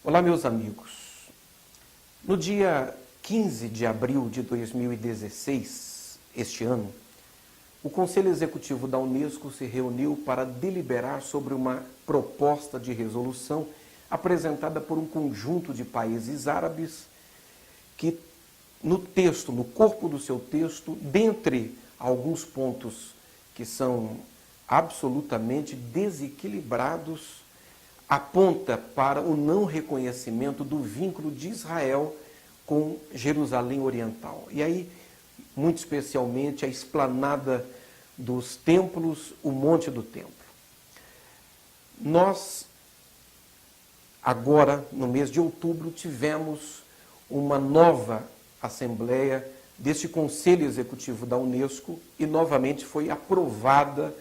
Olá, meus amigos. No dia 15 de abril de 2016, este ano, o Conselho Executivo da Unesco se reuniu para deliberar sobre uma proposta de resolução apresentada por um conjunto de países árabes que, no texto, no corpo do seu texto, dentre alguns pontos que são absolutamente desequilibrados, aponta para o não reconhecimento do vínculo de Israel com Jerusalém Oriental. E aí, muito especialmente, a esplanada dos templos, o Monte do Templo. Nós, agora, no mês de outubro, tivemos uma nova assembleia deste Conselho Executivo da Unesco e, novamente, foi aprovada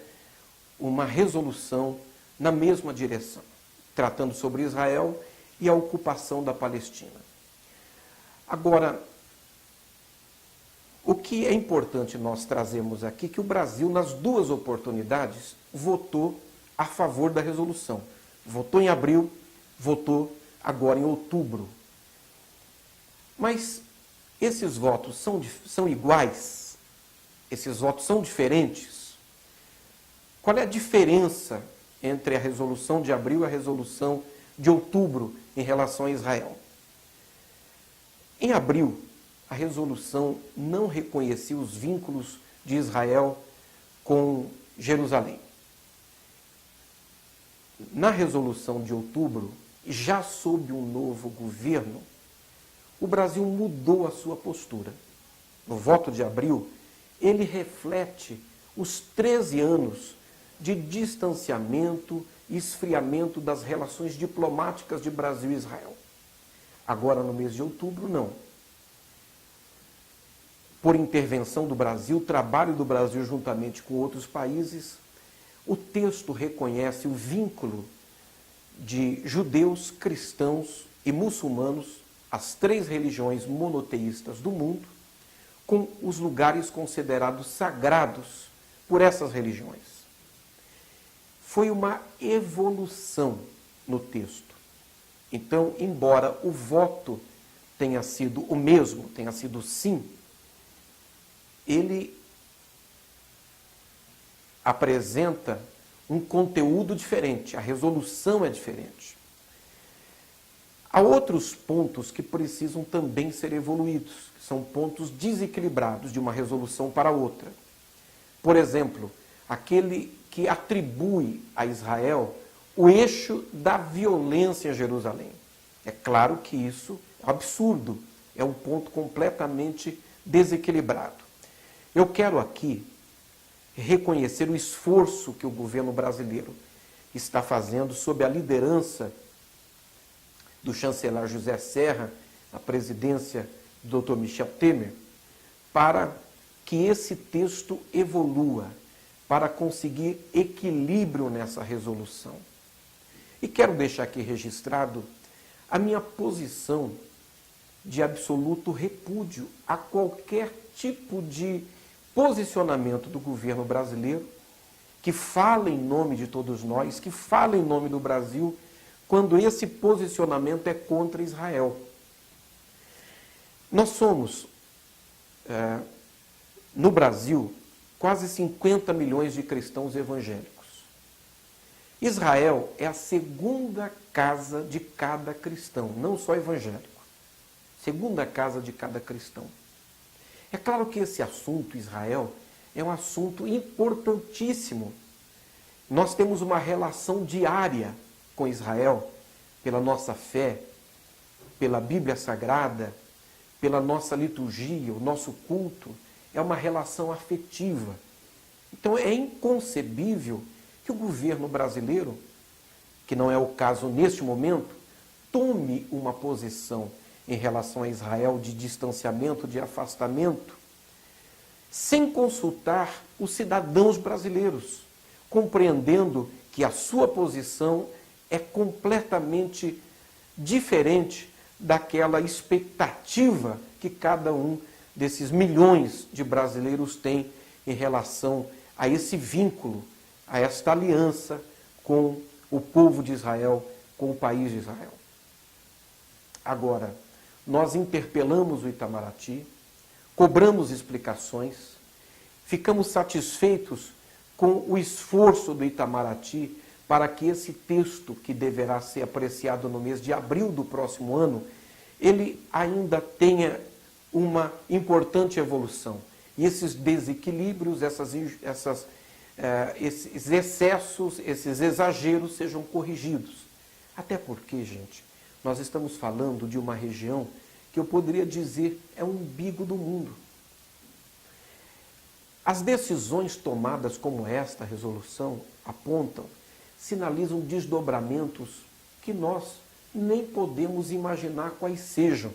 uma resolução na mesma direção, tratando sobre Israel e a ocupação da Palestina. Agora, o que é importante nós trazermos aqui é que o Brasil, nas duas oportunidades, votou a favor da resolução. Votou em abril, votou agora em outubro. Mas esses votos são iguais? Esses votos são diferentes? Qual é a diferença entre a resolução de abril e a resolução de outubro em relação a Israel? Em abril, a resolução não reconhecia os vínculos de Israel com Jerusalém. Na resolução de outubro, já sob um novo governo, o Brasil mudou a sua postura. No voto de abril, ele reflete os 13 anos de distanciamento e esfriamento das relações diplomáticas de Brasil e Israel. Agora, no mês de outubro, não. Por intervenção do Brasil, trabalho do Brasil juntamente com outros países, o texto reconhece o vínculo de judeus, cristãos e muçulmanos, as três religiões monoteístas do mundo, com os lugares considerados sagrados por essas religiões. Foi uma evolução no texto. Então, embora o voto tenha sido o mesmo, tenha sido sim, ele apresenta um conteúdo diferente, a resolução é diferente. Há outros pontos que precisam também ser evoluídos, que são pontos desequilibrados de uma resolução para outra. Por exemplo, aquele que atribui a Israel o eixo da violência em Jerusalém. É claro que isso é um absurdo, é um ponto completamente desequilibrado. Eu quero aqui reconhecer o esforço que o governo brasileiro está fazendo sob a liderança do chanceler José Serra, a presidência do Dr. Michel Temer, para que esse texto evolua, para conseguir equilíbrio nessa resolução. E quero deixar aqui registrado a minha posição de absoluto repúdio a qualquer tipo de posicionamento do governo brasileiro que fala em nome de todos nós, que fala em nome do Brasil, quando esse posicionamento é contra Israel. Nós somos, no Brasil, quase 50 milhões de cristãos evangélicos. Israel é a segunda casa de cada cristão, não só evangélico. Segunda casa de cada cristão. É claro que esse assunto, Israel, é um assunto importantíssimo. Nós temos uma relação diária com Israel, pela nossa fé, pela Bíblia Sagrada, pela nossa liturgia, o nosso culto. É uma relação afetiva. Então é inconcebível que o governo brasileiro, que não é o caso neste momento, tome uma posição em relação a Israel de distanciamento, de afastamento, sem consultar os cidadãos brasileiros, compreendendo que a sua posição é completamente diferente daquela expectativa que cada um desses milhões de brasileiros tem em relação a esse vínculo, a esta aliança com o povo de Israel, com o país de Israel. Agora, nós interpelamos o Itamaraty, cobramos explicações, ficamos satisfeitos com o esforço do Itamaraty para que esse texto, que deverá ser apreciado no mês de abril do próximo ano, ele ainda tenha uma importante evolução. E esses desequilíbrios, esses excessos, esses exageros sejam corrigidos. Até porque, gente, nós estamos falando de uma região que eu poderia dizer é o umbigo do mundo. As decisões tomadas como esta resolução apontam, sinalizam desdobramentos que nós nem podemos imaginar quais sejam.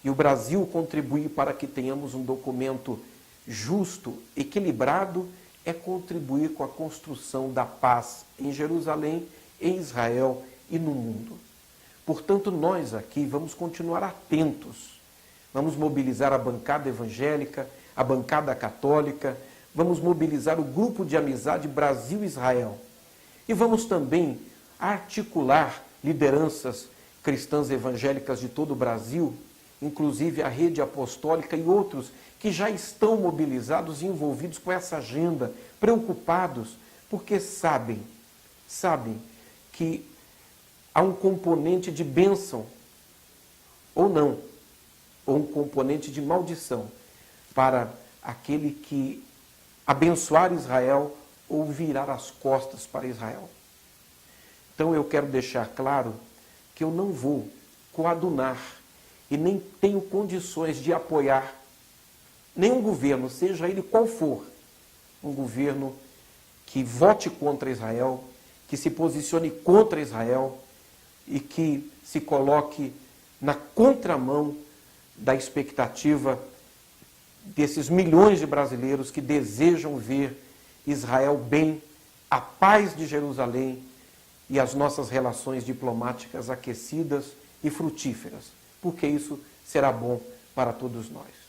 E o Brasil contribuir para que tenhamos um documento justo, equilibrado, é contribuir com a construção da paz em Jerusalém, em Israel e no mundo. Portanto, nós aqui vamos continuar atentos. Vamos mobilizar a bancada evangélica, a bancada católica, vamos mobilizar o grupo de amizade Brasil-Israel. E vamos também articular lideranças cristãs evangélicas de todo o Brasil, inclusive a rede apostólica e outros que já estão mobilizados e envolvidos com essa agenda, preocupados, porque sabem que há um componente de bênção, ou não, ou um componente de maldição, para aquele que abençoar Israel ou virar as costas para Israel. Então eu quero deixar claro que eu não vou coadunar e nem tenho condições de apoiar nenhum governo, seja ele qual for, um governo que vote contra Israel, que se posicione contra Israel e que se coloque na contramão da expectativa desses milhões de brasileiros que desejam ver Israel bem, a paz de Jerusalém e as nossas relações diplomáticas aquecidas e frutíferas, porque isso será bom para todos nós.